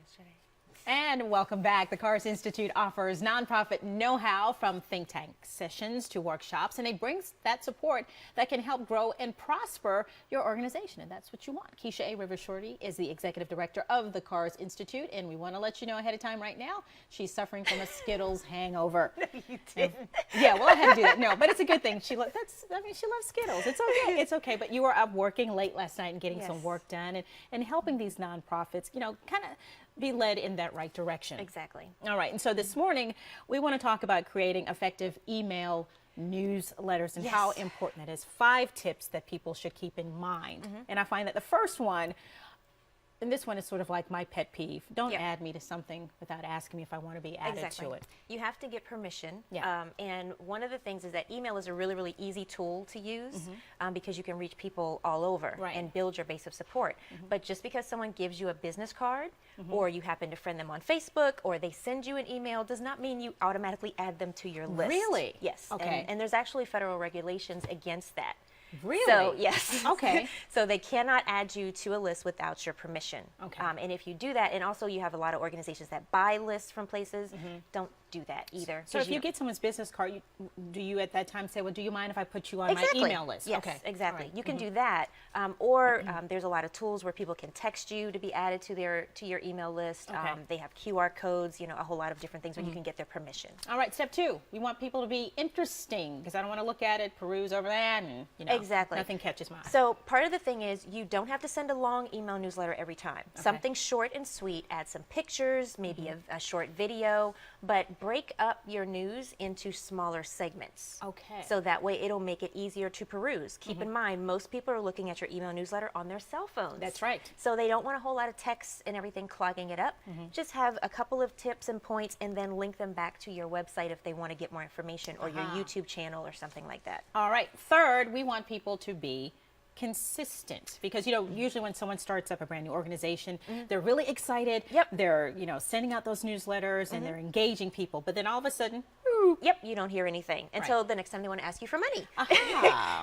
yesterday. And welcome back. The KARS Institute offers nonprofit know-how from think tank sessions to workshops, and it brings that support that can help grow and prosper your organization, and that's what you want. Keisha A. Shorty is the executive director of the KARS Institute, and we want to let you know ahead of time right now, she's suffering from a Skittles hangover. You did. Yeah, well, I had to do that. No, but it's a good thing. She loves Skittles. It's okay. It's okay. But you were up working late last night and getting some work done and helping these nonprofits, you know, kind of be led in that right direction. Exactly. All right. And so this morning, we want to talk about creating effective email newsletters and how important that is. 5 tips that people should keep in mind. And I find that the first one, and this one is sort of like my pet peeve. Don't add me to something without asking me if I want to be added to it. You have to get permission. And one of the things is that email is a really, really easy tool to use because you can reach people all over and build your base of support. But just because someone gives you a business card or you happen to friend them on Facebook or they send you an email does not mean you automatically add them to your list. Really? Yes. Okay. And there's actually federal regulations against that. Really? So, yes. Okay. So they cannot add you to a list without your permission. Okay. And if you do that, and also you have a lot of organizations that buy lists from places, don't do that either. So if you get someone's business card, do you at that time say, well, do you mind if I put you on my email list? Yes, exactly. You can do that. There's a lot of tools where people can text you to be added to your email list. They have QR codes, you know, a whole lot of different things where you can get their permission. All right, step 2. We want people to be interesting because I don't want to look at it, peruse over that, and you know, nothing catches my eye. So part of the thing is you don't have to send a long email newsletter every time. Something short and sweet, add some pictures, maybe a short video, but break up your news into smaller segments. Okay. So that way it'll make it easier to peruse. Keep in mind, most people are looking at your email newsletter on their cell phones. That's right. So they don't want a whole lot of text and everything clogging it up. Just have a couple of tips and points and then link them back to your website if they want to get more information or your YouTube channel or something like that. All right. Third, we want people to be consistent because, you know, usually when someone starts up a brand new organization, they're really excited. They're, you know, sending out those newsletters and they're engaging people. But then all of a sudden, you don't hear anything until the next time they want to ask you for money.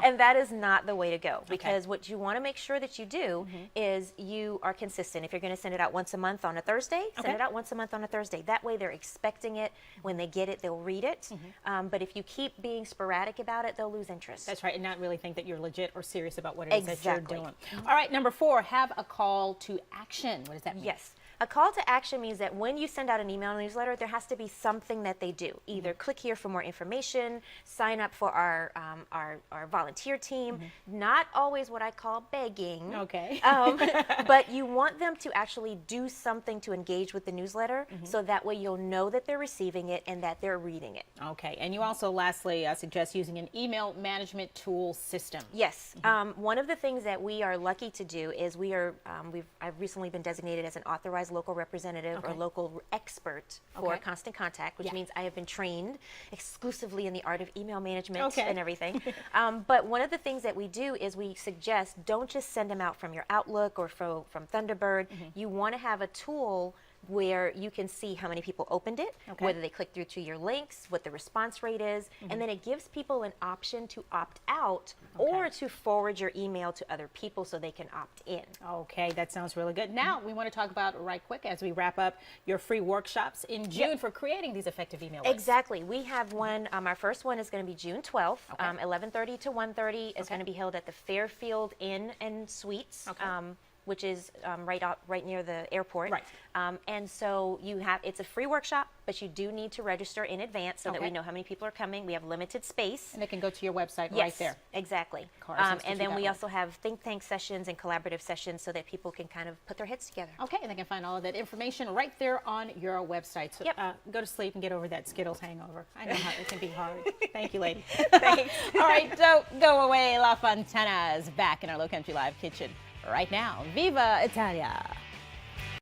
And that is not the way to go because what you want to make sure that you do is you are consistent. If you're going to send it out once a month on a Thursday, send it out once a month on a Thursday. That way they're expecting it. When they get it, they'll read it. But if you keep being sporadic about it, they'll lose interest. That's right, and not really think that you're legit or serious about what it is that you're doing. All right, number 4, have a call to action. What does that mean? Yes. A call to action means that when you send out an email newsletter, there has to be something that they do. Either click here for more information, sign up for our volunteer team. Not always what I call begging. Okay. But you want them to actually do something to engage with the newsletter, so that way you'll know that they're receiving it and that they're reading it. Okay. And you also, lastly, suggest using an email management tool system. Yes. One of the things that we are lucky to do is I've recently been designated as an authorized local representative or local expert for Constant Contact, which means I have been trained exclusively in the art of email management and everything. But one of the things that we do is we suggest don't just send them out from your Outlook or from Thunderbird. You want to have a tool where you can see how many people opened it, whether they click through to your links, what the response rate is, and then it gives people an option to opt out or to forward your email to other people so they can opt in. Okay, that sounds really good. Now we want to talk about right quick as we wrap up your free workshops in June for creating these effective email lists. Exactly. We have one, our first one is going to be June 12th, 11:30 to 1:30. It's going to be held at the Fairfield Inn and Suites. Which is right near the airport. And so it's a free workshop, but you do need to register in advance so that we know how many people are coming. We have limited space. And they can go to your website right there. Exactly. And then we also have think tank sessions and collaborative sessions so that people can kind of put their heads together. Okay, and they can find all of that information right there on your website. So go to sleep and get over that Skittles hangover. I know how it can be hard. Thank you, lady. Thanks. All right, don't go away. La Fontana is back in our Lowcountry Live kitchen right now. Viva Italia!